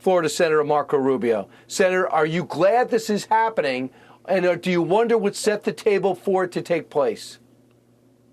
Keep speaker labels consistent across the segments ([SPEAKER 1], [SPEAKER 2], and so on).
[SPEAKER 1] Florida Senator Marco Rubio. Senator, are you glad this is happening, and do you wonder what set the table for it to take place?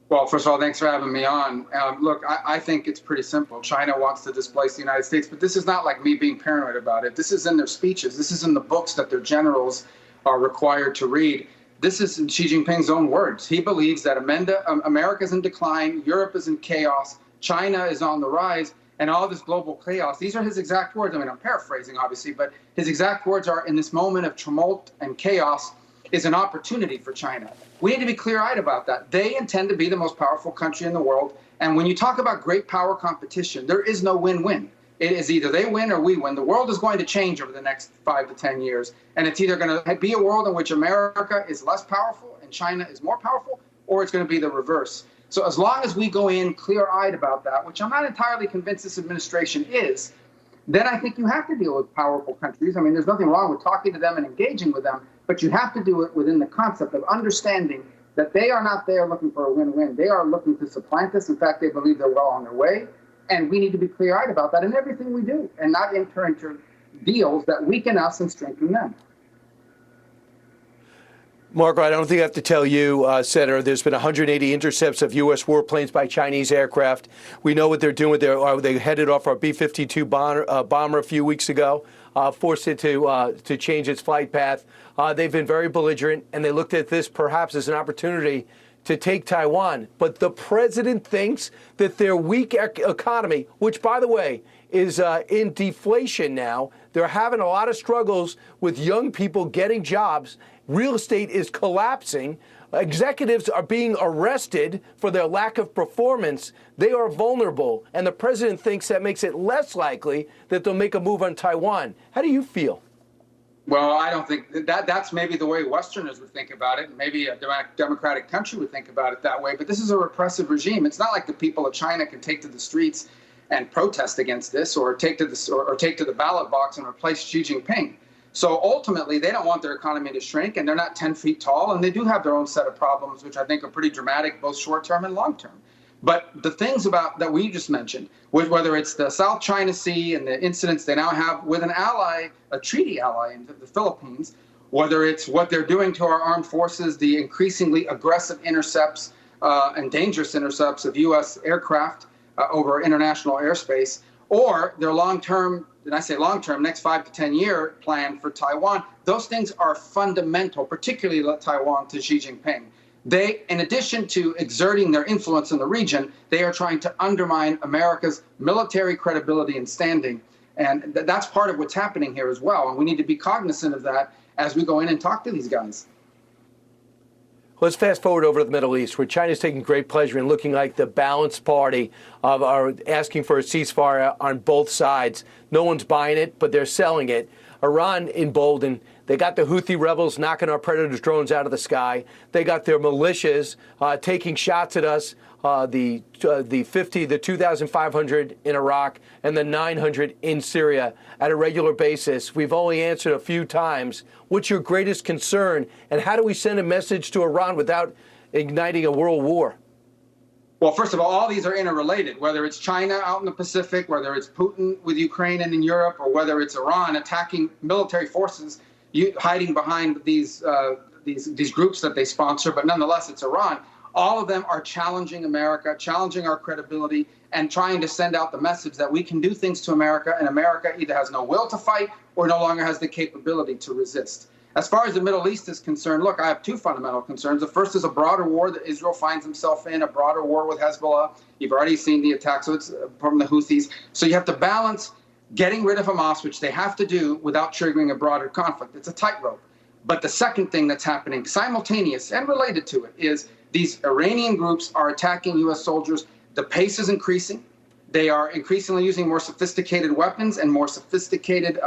[SPEAKER 2] Well, first of all, thanks for having me on. Look, I think it's pretty simple. China wants to displace the United States, but this is not like me being paranoid about it. This is in their speeches. This is in the books that their generals are required to read. This is in Xi Jinping's own words. He believes that America is in decline, Europe is in chaos, China is on the rise, and all this global chaos. These are his exact words. I mean, I'm paraphrasing, obviously, but his exact words are, in this moment of tumult and chaos, is an opportunity for China. We need to be clear-eyed about that. They intend to be the most powerful country in the world. And when you talk about great power competition, there is no win-win. It is either they win or we win. The world is going to change over the next 5 to 10 years. And it's either going to be a world in which America is less powerful and China is more powerful, or it's going to be the reverse. So as long as we go in clear-eyed about that, which I'm not entirely convinced this administration is, then I think you have to deal with powerful countries. I mean, there's nothing wrong with talking to them and engaging with them, but you have to do it within the concept of understanding that they are not there looking for a win-win. They are looking to supplant us. In fact, they believe they're well on their way. And we need to be clear-eyed about that in everything we do and not enter into deals that weaken us and strengthen them.
[SPEAKER 1] Marco, I don't think I have to tell you, Senator, there's been 180 intercepts of U.S. warplanes by Chinese aircraft. We know what they're doing with they headed off our B-52 bomber a few weeks ago, forced it to change its flight path. They've been very belligerent, and they looked at this perhaps as an opportunity to take Taiwan. But the president thinks that their weak economy, which, by the way, is in deflation now, they're having a lot of struggles with young people getting jobs. Real estate is collapsing. Executives are being arrested for their lack of performance. They are vulnerable. And the president thinks that makes it less likely that they'll make a move on Taiwan. How do you feel?
[SPEAKER 2] Well, I don't think that's maybe the way Westerners would think about it. Maybe a democratic country would think about it that way. But this is a repressive regime. It's not like the people of China can take to the streets and protest against this, or take to the ballot box and replace Xi Jinping. So ultimately, they don't want their economy to shrink, and they're not 10 feet tall, and they do have their own set of problems, which I think are pretty dramatic, both short-term and long-term. But the things that we just mentioned, whether it's the South China Sea and the incidents they now have with an ally, a treaty ally in the Philippines, whether it's what they're doing to our armed forces, the increasingly aggressive intercepts and dangerous intercepts of U.S. aircraft over international airspace, or their long-term, and I say long-term, next 5 to 10 year plan for Taiwan, those things are fundamental, particularly Taiwan, to Xi Jinping. They, in addition to exerting their influence in the region, they are trying to undermine America's military credibility and standing. And that's part of what's happening here as well. And we need to be cognizant of that as we go in and talk to these guys.
[SPEAKER 1] Let's fast forward over to the Middle East, where China's taking great pleasure in looking like the balanced party are asking for a ceasefire on both sides. No one's buying it, but they're selling it. Iran emboldened. They got the Houthi rebels knocking our Predator drones out of the sky. They got their militias taking shots at us, the 2,500 in Iraq and the 900 in Syria at a regular basis. We've only answered a few times. What's your greatest concern, and how do we send a message to Iran without igniting a world war?
[SPEAKER 2] Well, first of all these are interrelated, whether it's China out in the Pacific, whether it's Putin with Ukraine and in Europe, or whether it's Iran attacking military forces hiding behind these groups that they sponsor, but nonetheless, it's Iran. All of them are challenging America, challenging our credibility, and trying to send out the message that we can do things to America, and America either has no will to fight or no longer has the capability to resist. As far as the Middle East is concerned, look, I have two fundamental concerns. The first is a broader war that Israel finds himself in, a broader war with Hezbollah. You've already seen the attacks from the Houthis. So you have to balance getting rid of Hamas, which they have to do without triggering a broader conflict. It's a tightrope. But the second thing that's happening, simultaneous and related to it, is these Iranian groups are attacking U.S. soldiers. The pace is increasing. They are increasingly using more sophisticated weapons and more sophisticated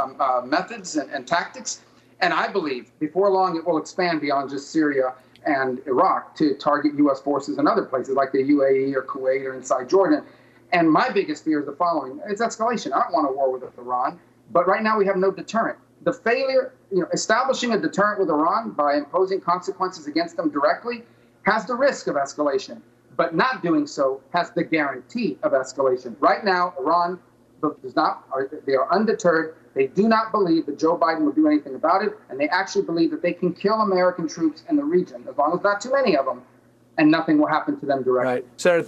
[SPEAKER 2] methods and tactics. And I believe before long it will expand beyond just Syria and Iraq to target U.S. forces in other places like the UAE or Kuwait or inside Jordan. And my biggest fear is the following. It's escalation. I don't want a war with Iran, but right now we have no deterrent. The failure, establishing a deterrent with Iran by imposing consequences against them directly has the risk of escalation, but not doing so has the guarantee of escalation. Right now, Iran does not, they are undeterred. They do not believe that Joe Biden will do anything about it, and they actually believe that they can kill American troops in the region, as long as not too many of them, and nothing will happen to them directly.
[SPEAKER 1] Right. Senator,